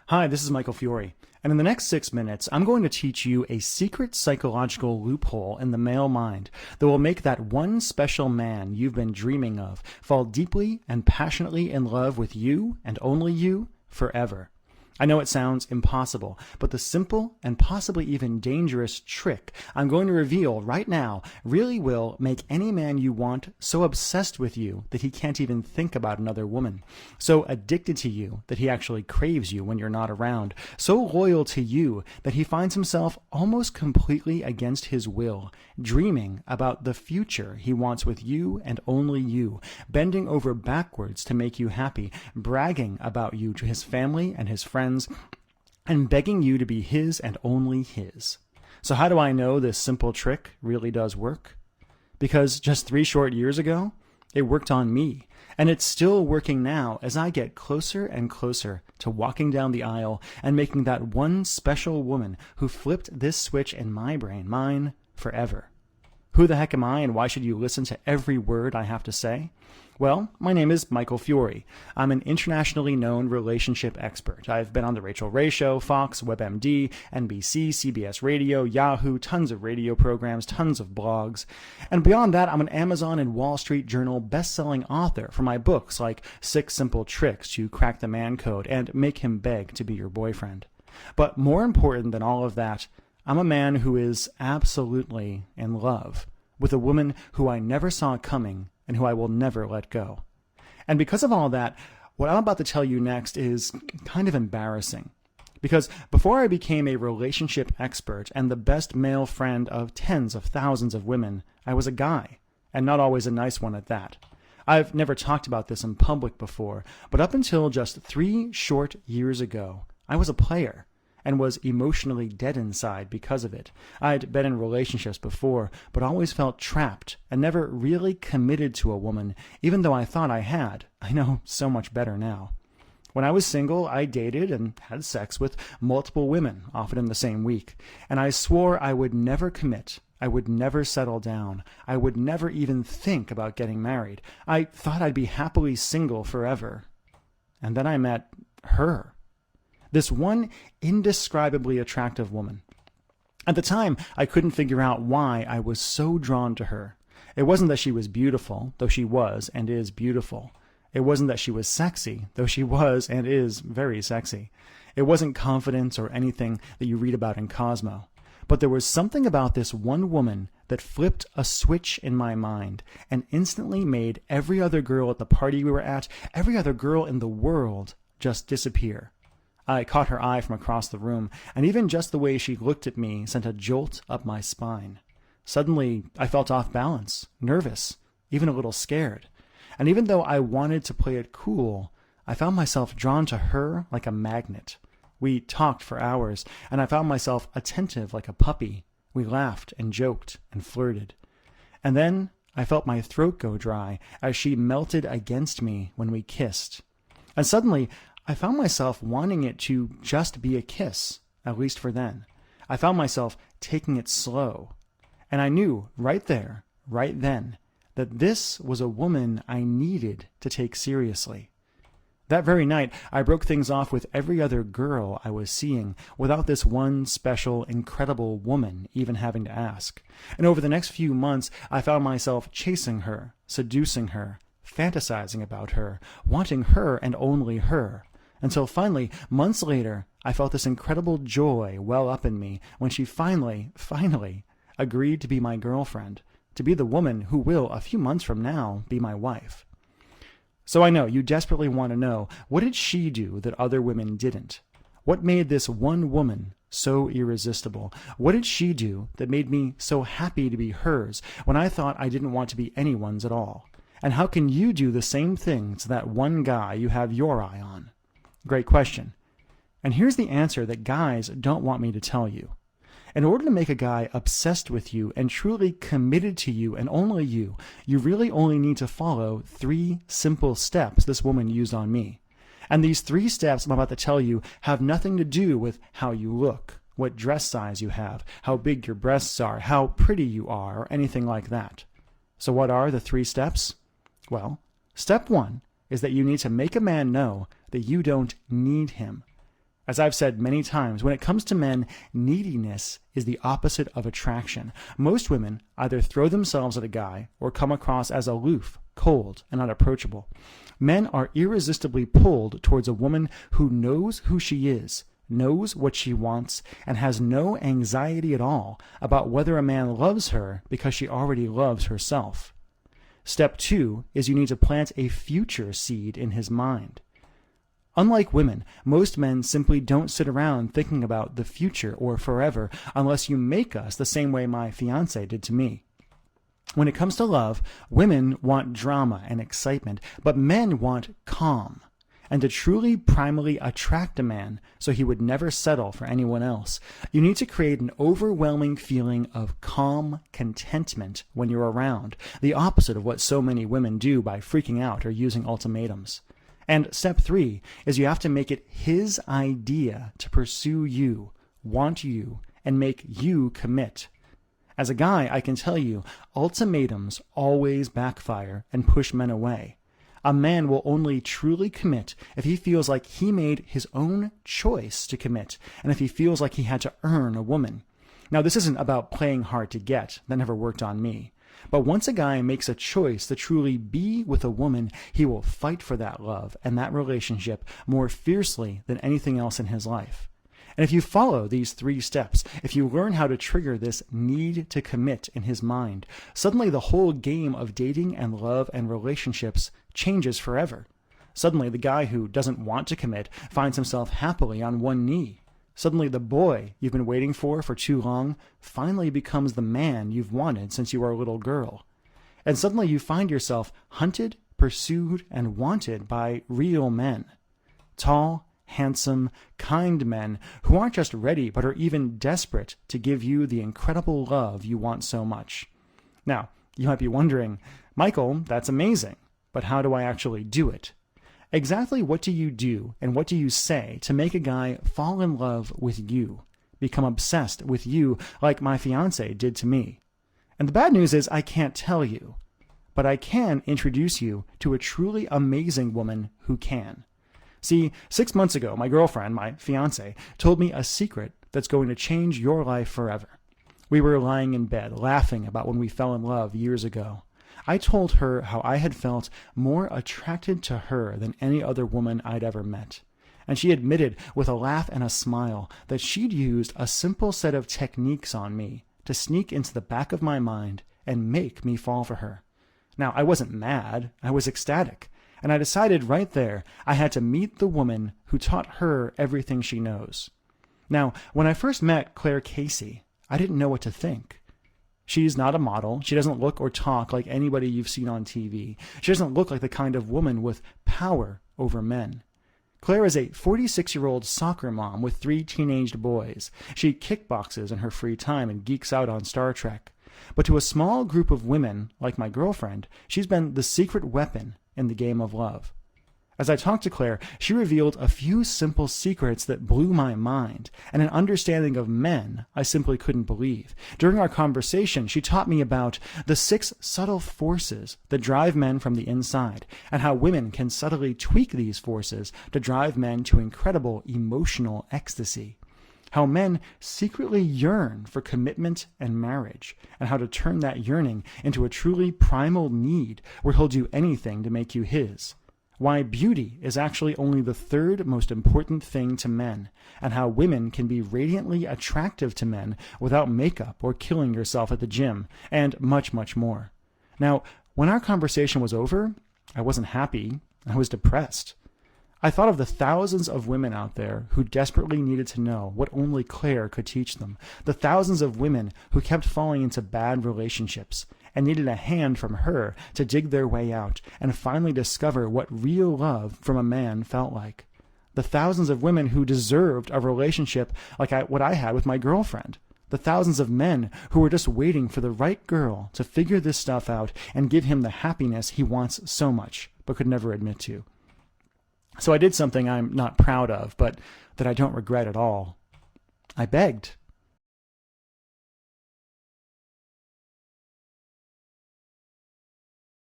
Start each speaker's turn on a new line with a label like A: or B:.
A: Hi, this is Michael Fiore, and in the next 6 minutes, I'm going to teach you a secret psychological loophole in the male mind that will make that one special man you've been dreaming of fall deeply and passionately in love with you and only you forever. I know it sounds impossible, but the simple and possibly even dangerous trick I'm going to reveal right now really will make any man you want so obsessed with you that he can't even think about another woman, so addicted to you that he actually craves you when you're not around, so loyal to you that he finds himself almost completely against his will, dreaming about the future he wants with you and only you, bending over backwards to make you happy, bragging about you to his family and his friends, and begging you to be his and only his. So how do I know this simple trick really does work? Because just 3 short years ago, it worked on me, and it's still working now as I get closer and closer to walking down the aisle and making that one special woman who flipped this switch in my brain mine forever. Who the heck am I, and why should you listen to every word I have to say? Well, my name is Michael Fiore. I'm an internationally known relationship expert. I've been on The Rachel Ray Show, Fox, WebMD, NBC, CBS Radio, Yahoo, tons of radio programs, tons of blogs. And beyond that, I'm an Amazon and Wall Street Journal best-selling author for my books like 6 Simple Tricks to Crack the Man Code and Make Him Beg to Be Your Boyfriend. But more important than all of that, I'm a man who is absolutely in love with a woman who I never saw coming and who I will never let go. And because of all that, what I'm about to tell you next is kind of embarrassing. Because before I became a relationship expert and the best male friend of tens of thousands of women, I was a guy, and not always a nice one at that. I've never talked about this in public before, but up until just 3 short years ago, I was a player and was emotionally dead inside because of it. I'd been in relationships before, but always felt trapped and never really committed to a woman, even though I thought I had. I know so much better now. When I was single, I dated and had sex with multiple women, often in the same week, and I swore I would never commit. I would never settle down. I would never even think about getting married. I thought I'd be happily single forever. And then I met her. This one indescribably attractive woman. At the time, I couldn't figure out why I was so drawn to her. It wasn't that she was beautiful, though she was and is beautiful. It wasn't that she was sexy, though she was and is very sexy. It wasn't confidence or anything that you read about in Cosmo. But there was something about this one woman that flipped a switch in my mind and instantly made every other girl at the party we were at, every other girl in the world, just disappear. I caught her eye from across the room, and even just the way she looked at me sent a jolt up my spine. Suddenly, I felt off balance, nervous, even a little scared. And even though I wanted to play it cool, I found myself drawn to her like a magnet. We talked for hours, and I found myself attentive like a puppy. We laughed and joked and flirted. And then I felt my throat go dry as she melted against me when we kissed. And suddenly, I found myself wanting it to just be a kiss, at least for then. I found myself taking it slow. And I knew right there, right then, that this was a woman I needed to take seriously. That very night, I broke things off with every other girl I was seeing without this one special, incredible woman even having to ask. And over the next few months, I found myself chasing her, seducing her, fantasizing about her, wanting her and only her. Until finally, months later, I felt this incredible joy well up in me when she finally agreed to be my girlfriend, to be the woman who will, a few months from now, be my wife. So I know you desperately want to know, what did she do that other women didn't? What made this one woman so irresistible? What did she do that made me so happy to be hers when I thought I didn't want to be anyone's at all? And how can you do the same thing to that one guy you have your eye on? Great question. And here's the answer that guys don't want me to tell you. In order to make a guy obsessed with you and truly committed to you and only you really only need to follow 3 simple steps this woman used on me. And these 3 steps I'm about to tell you have nothing to do with how you look, what dress size you have, how big your breasts are, how pretty you are, or anything like that. So what are the 3 steps? Well, step 1 is that you need to make a man know that you don't need him. As I've said many times, when it comes to men, neediness is the opposite of attraction. Most women either throw themselves at a guy or come across as aloof, cold, and unapproachable. Men are irresistibly pulled towards a woman who knows who she is, knows what she wants, and has no anxiety at all about whether a man loves her because she already loves herself. Step 2 is you need to plant a future seed in his mind. Unlike women, most men simply don't sit around thinking about the future or forever unless you make us the same way my fiancé did to me. When it comes to love, women want drama and excitement, but men want calm. And to truly primally attract a man so he would never settle for anyone else, you need to create an overwhelming feeling of calm contentment when you're around, the opposite of what so many women do by freaking out or using ultimatums. And step 3 is you have to make it his idea to pursue you, want you, and make you commit. As a guy, I can tell you, ultimatums always backfire and push men away. A man will only truly commit if he feels like he made his own choice to commit, and if he feels like he had to earn a woman. Now, this isn't about playing hard to get. That never worked on me. But once a guy makes a choice to truly be with a woman, he will fight for that love and that relationship more fiercely than anything else in his life. And if you follow these 3 steps, if you learn how to trigger this need to commit in his mind, suddenly the whole game of dating and love and relationships changes forever. Suddenly the guy who doesn't want to commit finds himself happily on one knee. Suddenly the boy you've been waiting for too long finally becomes the man you've wanted since you were a little girl. And suddenly you find yourself hunted, pursued, and wanted by real men. Tall, handsome, kind men who aren't just ready but are even desperate to give you the incredible love you want so much. Now, you might be wondering, Michael, that's amazing, but how do I actually do it? Exactly what do you do and what do you say to make a guy fall in love with you, become obsessed with you like my fiancé did to me? And the bad news is I can't tell you, but I can introduce you to a truly amazing woman who can. See, 6 months ago, my girlfriend, my fiancé, told me a secret that's going to change your life forever. We were lying in bed, laughing about when we fell in love years ago. I told her how I had felt more attracted to her than any other woman I'd ever met. And she admitted with a laugh and a smile that she'd used a simple set of techniques on me to sneak into the back of my mind and make me fall for her. Now, I wasn't mad, I was ecstatic. And I decided right there I had to meet the woman who taught her everything she knows. Now, when I first met Claire Cassey, I didn't know what to think. She's not a model. She doesn't look or talk like anybody you've seen on TV. She doesn't look like the kind of woman with power over men. Claire is a 46-year-old soccer mom with 3 teenaged boys. She kickboxes in her free time and geeks out on Star Trek. But to a small group of women, like my girlfriend, she's been the secret weapon in the game of love. As I talked to Claire, she revealed a few simple secrets that blew my mind, and an understanding of men I simply couldn't believe. During our conversation, she taught me about the 6 subtle forces that drive men from the inside, and how women can subtly tweak these forces to drive men to incredible emotional ecstasy. How men secretly yearn for commitment and marriage, and how to turn that yearning into a truly primal need where he'll do anything to make you his. Why beauty is actually only the 3rd most important thing to men, and how women can be radiantly attractive to men without makeup or killing yourself at the gym, and much, much more. Now, when our conversation was over, I wasn't happy. I was depressed. I thought of the thousands of women out there who desperately needed to know what only Claire could teach them, the thousands of women who kept falling into bad relationships and needed a hand from her to dig their way out and finally discover what real love from a man felt like. The thousands of women who deserved a relationship like what I had with my girlfriend. The thousands of men who were just waiting for the right girl to figure this stuff out and give him the happiness he wants so much but could never admit to. So I did something I'm not proud of, but that I don't regret at all. I begged.